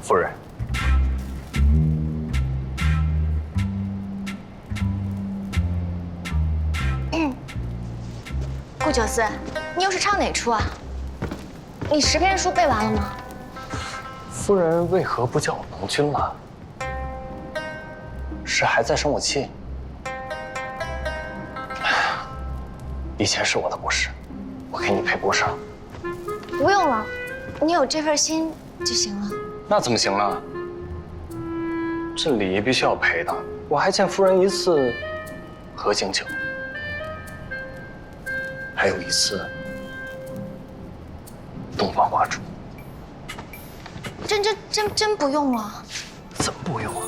夫人。顾九思，你又是唱哪出啊？你10篇书背完了吗？夫人为何不叫我盟军了？是还在生我气？以前是我的不是，我给你赔不上。不用了，你有这份心就行了。那怎么行呢？这礼必须要赔的。我还见夫人1次喝敬酒，还有1次洞房花烛。真不用了。怎么不用啊？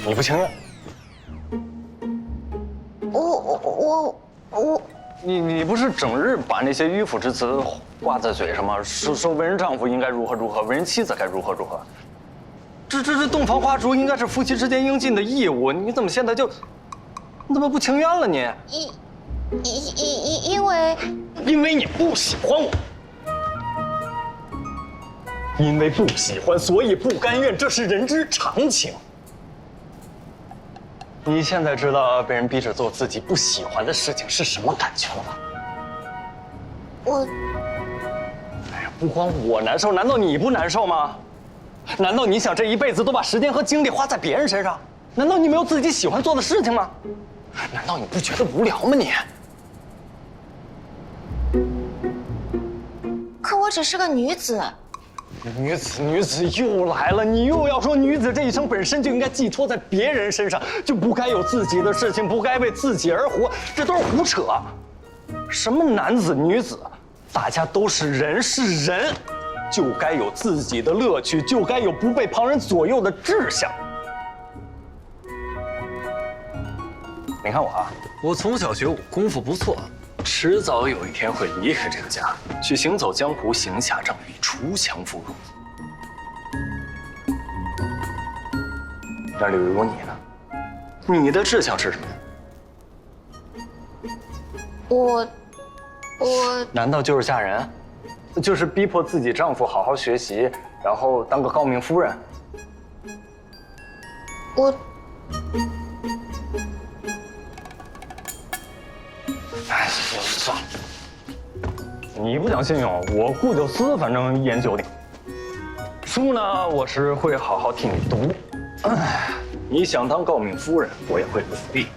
你不情愿？你不是整日把那些迂腐之词挂在嘴上吗？说为人丈夫应该如何如何，为人妻子该如何如何。这洞房花烛应该是夫妻之间应尽的义务，你怎么现在就，你怎么不情愿了你？因为你不喜欢我，因为不喜欢，所以不甘愿，这是人之常情。你现在知道被人逼着做自己不喜欢的事情是什么感觉了吗？哎呀，不光我难受，难道你不难受吗？难道你想这一辈子都把时间和精力花在别人身上？难道你没有自己喜欢做的事情吗？难道你不觉得无聊吗你？可我只是个女子。女子又来了，你又要说女子这一生本身就应该寄托在别人身上，就不该有自己的事情，不该为自己而活，这都是胡扯。什么男子女子，大家都是人，是人，就该有自己的乐趣，就该有不被旁人左右的志向。你看我啊，我从小学武，功夫不错，迟早有一天会离开这个家，去行走江湖，行侠仗义，锄强扶弱。那例如你呢？你的志向是什么呀？我难道就是嫁人？就是逼迫自己丈夫好好学习，然后当个诰命夫人？哎，算了，你不讲信用，我顾九思反正一言九鼎。书呢，我是会好好替你读。哎，你想当诰命夫人，我也会鼓励。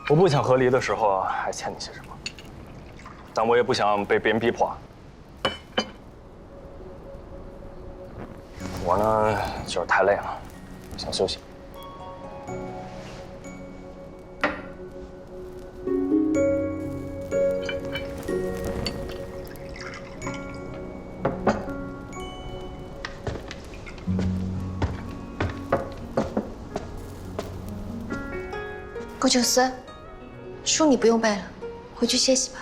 我不想和离的时候还欠你些什么，但我也不想被别人逼迫。我呢，就是太累了，想休息。顾九思，书你不用背了，回去歇息吧。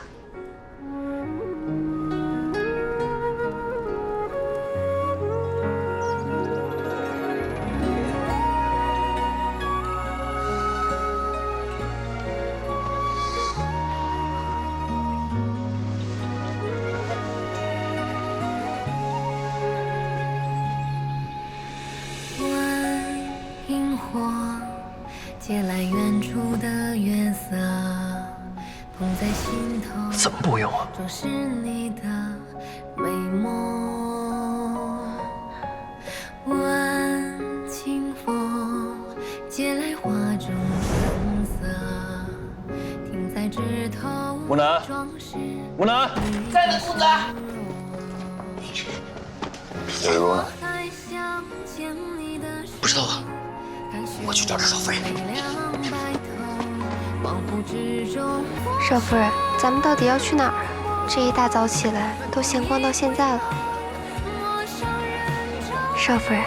借来远处的月色，捧在心头。怎么不用啊？装饰你的美梦。问清风，借来画中春色，停在枝头。木南，木南，在呢，公子。柳如呢？不知道啊。我去找找少夫人。少夫人，咱们到底要去哪儿啊？这一大早起来都闲逛到现在了。少夫人，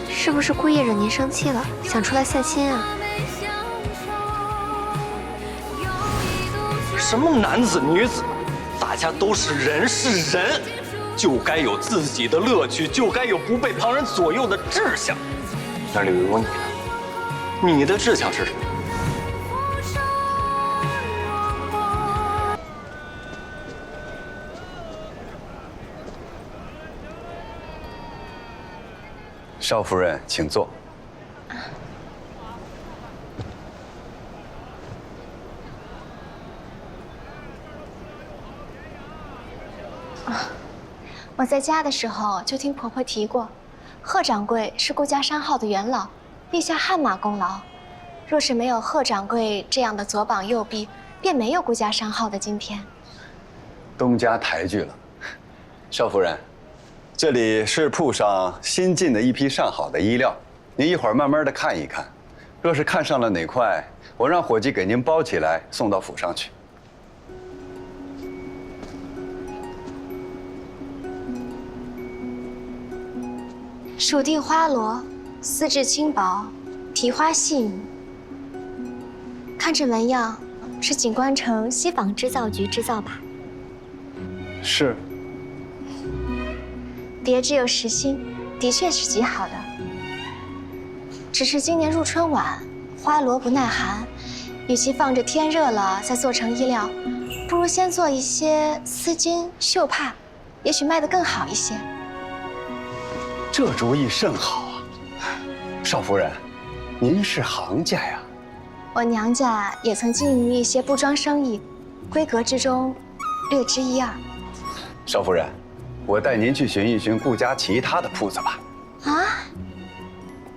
是不是故意惹您生气了，想出来散心啊？什么男子女子，大家都是人，是人，就该有自己的乐趣，就该有不被旁人左右的志向。那柳如，你呢？你的志向是什么？少夫人，请坐。我在家的时候就听婆婆提过，贺掌柜是顾家商号的元老，立下汗马功劳。若是没有贺掌柜这样的左膀右臂，便没有顾家商号的今天。东家抬举了，少夫人，这里是铺上新进的一批上好的衣料，您一会儿慢慢的看一看，若是看上了哪块，我让伙计给您包起来送到府上去。蜀地花罗，丝质轻薄，提花细腻。看这纹样，是锦官城西纺织造局制造吧？是。别致又实心，的确是极好的。只是今年入春晚，花罗不耐寒，与其放着天热了再做成衣料，不如先做一些丝巾、绣帕，也许卖得更好一些。这主意甚好啊，少夫人，您是行家呀。我娘家也曾经营一些布庄生意，规格之中略知一二。少夫人，我带您去寻一寻顾家其他的铺子吧。啊，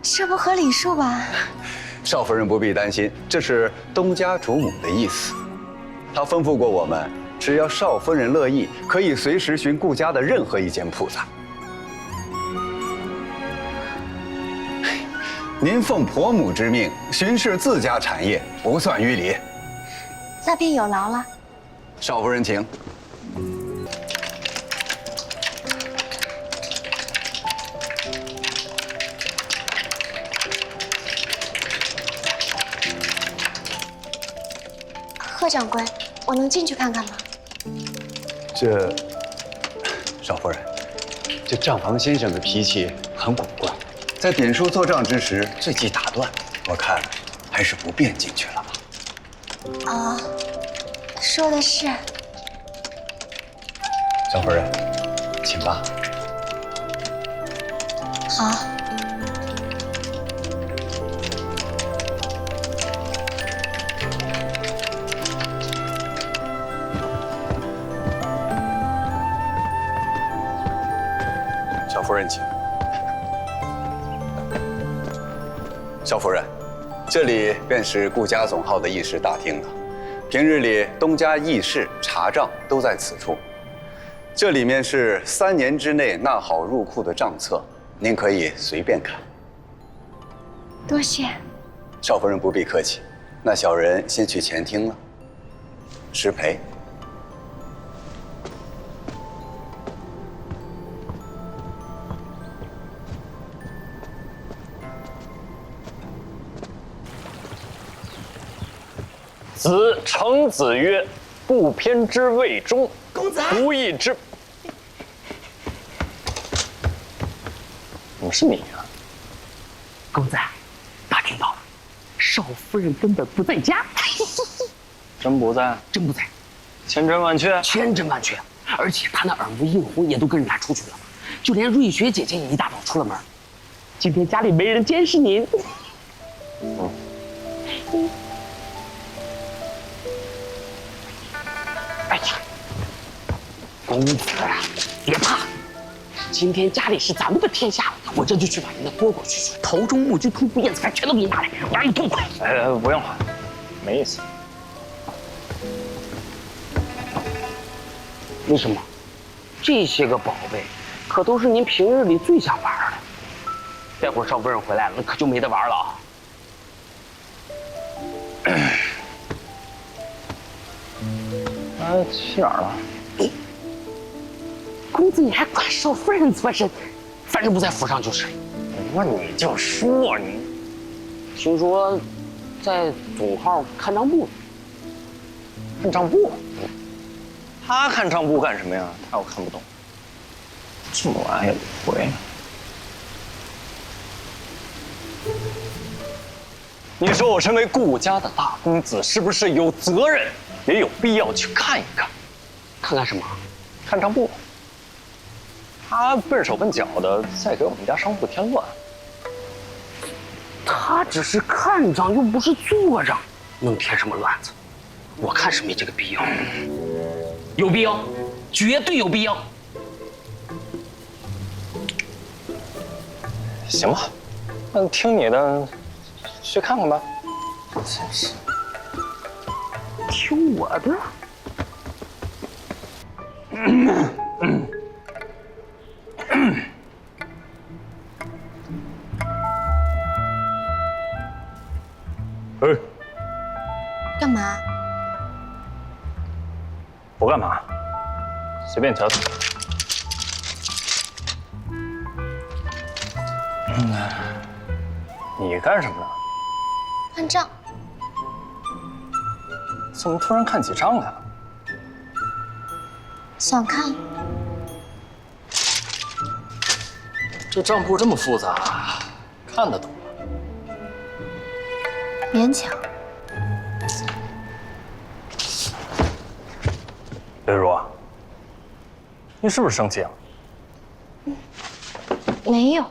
这不合礼数吧？少夫人不必担心，这是东家主母的意思。她吩咐过我们，只要少夫人乐意，可以随时寻顾家的任何一间铺子。您奉婆母之命巡视自家产业，不算逾礼。那便有劳了。少夫人，请。贺掌柜，我能进去看看吗？少夫人，这账房先生的脾气很古怪，在点数做账之时最忌打断，我看还是不便进去了吧。啊，说的是。少夫人，请吧。好。少夫人，请。少夫人，这里便是顾家总号的议事大厅了。平日里东家议事、查账都在此处。这里面是3年之内纳好入库的账册，您可以随便看。多谢。少夫人不必客气，那小人先去前厅了。失陪。子程子曰：“不偏之谓中，公子不义之。”怎么是你啊？公子，打听到了，少夫人根本不在家。真不在？真不在，千真万确？千真万确。而且她那耳目应红也都跟着她出去了，就连瑞雪姐姐也一大早出了门。今天家里没人监视您。哎呀，公子啊，别怕，今天家里是咱们的天下了，我这就去把您的蝈蝈去，头中木须突腹燕子饭全都给你拿来，我让你痛快。不用了，没意思。为什么？这些个宝贝，可都是您平日里最想玩的。待会儿少夫人回来了，那可就没得玩了啊！去哪儿了？公子，你还管少夫人做甚？反正不在府上就是。那你就说你。听说，在总号看账簿。看账簿？他看账簿干什么呀？他又看不懂。这么晚也不回。你说我身为顾家的大公子，是不是有责任，也有必要去看一看？看看什么？看账簿。他笨手笨脚的，再给我们家商户添乱。他只是看账，又不是做账，能添什么乱子？我看是没这个必要。有必要，绝对有必要。行吧，那听你的，去看看吧。真是，听我的。哎，干嘛？不干嘛，随便瞧瞧。你干什么呢？看账。怎么突然看起账来了？想看？这账簿这么复杂，看得懂吗？勉强。刘如，你是不是生气啊？没有。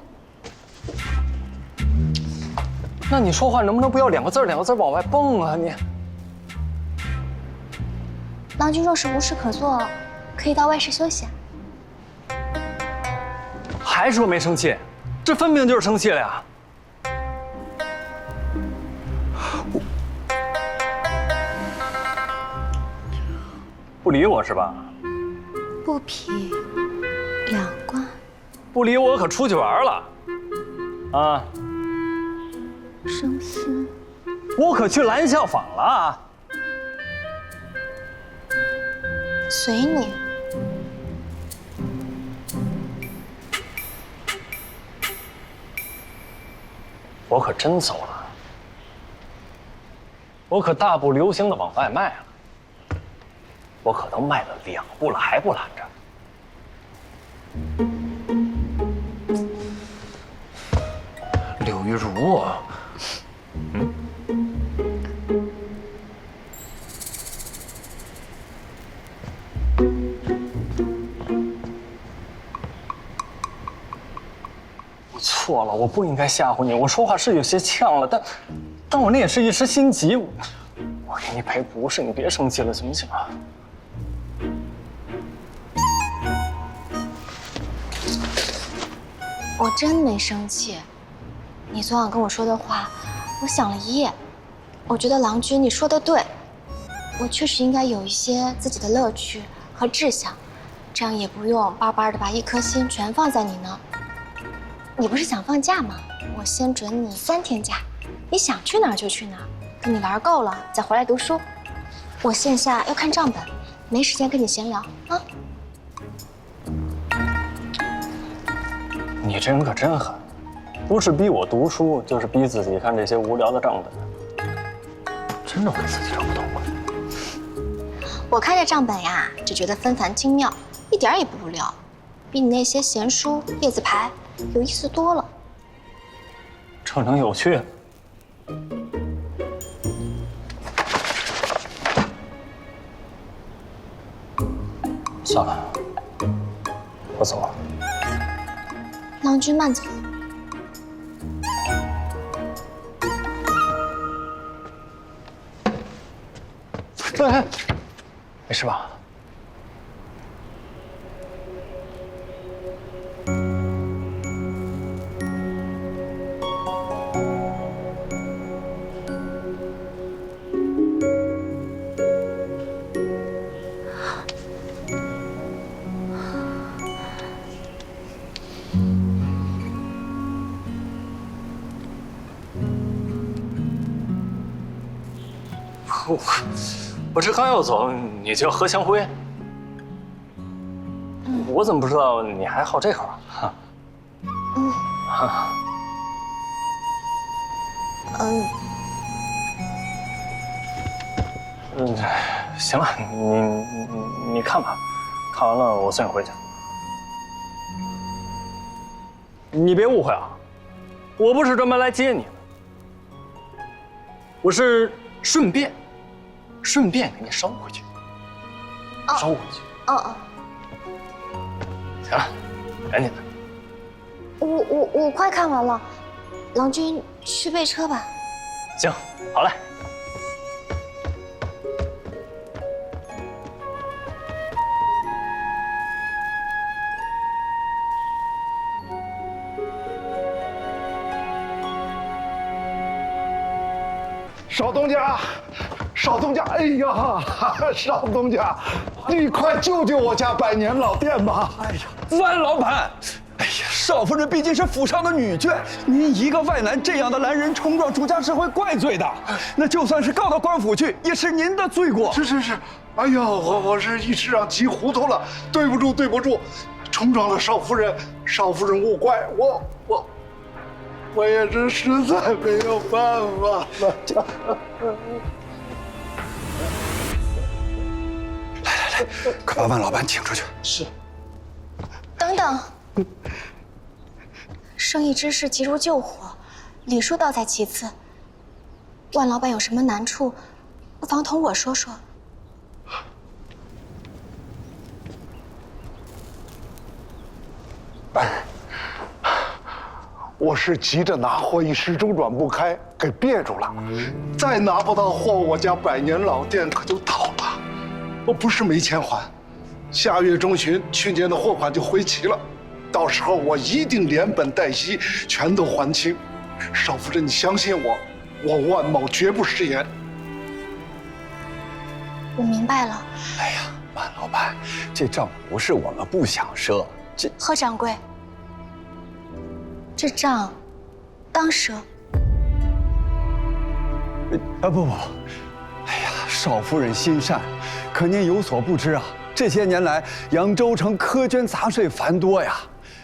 那你说话能不能不要两个字往外蹦啊？你郎君若是无事可做，可以到外室休息。还说没生气，这分明就是生气了呀！不理我是吧？不匹两冠。不理我可出去玩了，啊！生思。我可去蓝效坊了啊！随你。我可真走了，我可大步流星的往外卖了，我可都迈了2步了，还不拦着。柳玉茹，我错了，我不应该吓唬你。我说话是有些呛了，但我那也是一时心急。我给你赔不是，你别生气了，行不行啊？我真没生气。你昨晚跟我说的话，我想了一夜。我觉得郎君你说的对，我确实应该有一些自己的乐趣和志向，这样也不用巴巴的把一颗心全放在你那。你不是想放假吗？我先准你3天假，你想去哪儿就去哪儿，跟你玩够了再回来读书。我线下要看账本，没时间跟你闲聊啊。你这人可真狠，不是逼我读书，就是逼自己看这些无聊的账本，真的为自己找不痛快。我看这账本呀，就觉得纷繁精妙，一点也不无聊，比你那些闲书、叶子牌有意思多了。正常有趣。算了，我走了。郎君慢走。哎，没事吧？我这刚要走，你就要喝香灰。我怎么不知道你还好这口啊？行了，你看吧，看完了我送你回去。你别误会啊，我不是专门来接你的，我是顺便给你捎回去，捎回去。哦，行了，赶紧的。我快看完了，郎君去备车吧。行，好嘞。少东家，少东家，哎呀，少东家，你快救救我家百年老店吧！哎呀，万老板，哎呀，少夫人毕竟是府上的女眷，您一个外男这样的男人冲撞主家是会怪罪的。那就算是告到官府去，也是您的罪过。是，哎呀，我是一时让急糊涂了，对不住，冲撞了少夫人，少夫人勿怪，我也是实在没有办法了。来，快把万老板请出去。是。等等，生意之事急如救火，礼数倒在其次。万老板有什么难处，不妨同我说说。我是急着拿货，一时周转不开，给别住了。再拿不到货，我家百年老店可就倒了。我不是没钱还，下月中旬去年的货款就回齐了，到时候我一定连本带息全都还清。少夫人，你相信我，我万某绝不食言。我明白了。哎呀，万老板，这账不是我们不想赊，贺掌柜，这账当赊。不，哎呀，少夫人心善，可您有所不知啊，这些年来扬州城苛捐杂税繁多呀。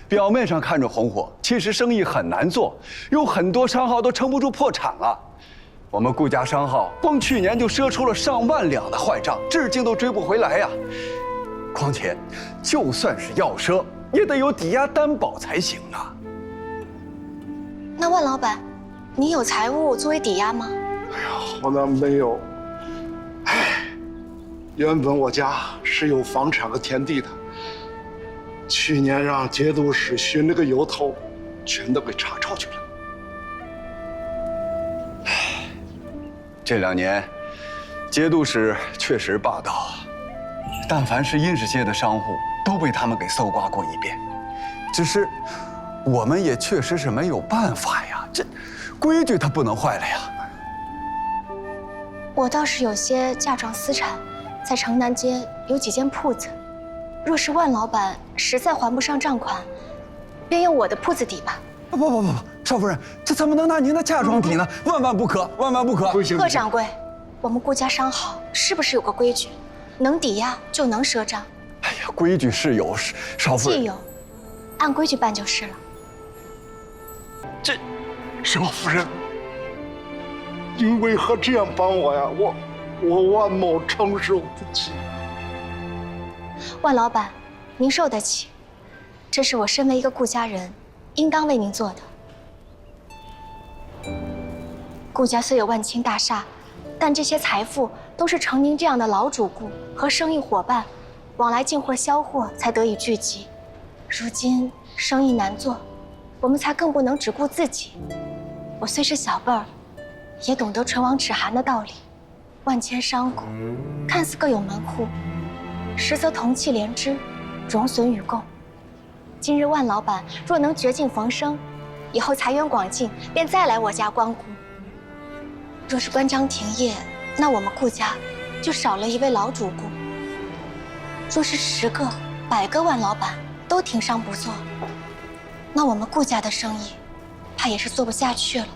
表面上看着红火，其实生意很难做，有很多商号都撑不住破产了。我们顾家商号光去年就赊出了上万两的坏账，至今都追不回来呀。况且，就算是要赊，也得有抵押担保才行啊。那万老板，你有财物作为抵押吗？哎呀，好难没有。原本我家是有房产和田地的，去年让节度使寻了个由头，全都给查抄去了。这2年，节度使确实霸道啊，但凡是殷实些的商户，都被他们给搜刮过一遍。只是，我们也确实是没有办法呀，这规矩它不能坏了呀。我倒是有些嫁妆私产，在城南街有几间铺子。若是万老板实在还不上账款，便用我的铺子抵吧。不，少夫人，这怎么能拿您的嫁妆抵呢？万万不可，万万不可！不行，贺掌柜，我们顾家商号是不是有个规矩，能抵押就能赊账？哎呀，规矩是有，少夫人既有，按规矩办就是了。少夫人，您为何这样帮我呀？我万某承受不起。万老板，您受得起，这是我身为一个顾家人应当为您做的。顾家虽有万顷大厦，但这些财富都是承您这样的老主顾和生意伙伴往来进货销货才得以聚集。如今生意难做，我们才更不能只顾自己。我虽是小辈儿，也懂得唇亡齿寒的道理。万千商贾看似各有门户，实则同气连枝，荣损与共。今日万老板若能绝境逢生，以后财源广进，便再来我家光顾。若是关张停业，那我们顾家就少了一位老主顾。若是10个、100个万老板都停商不做，那我们顾家的生意，怕也是做不下去了。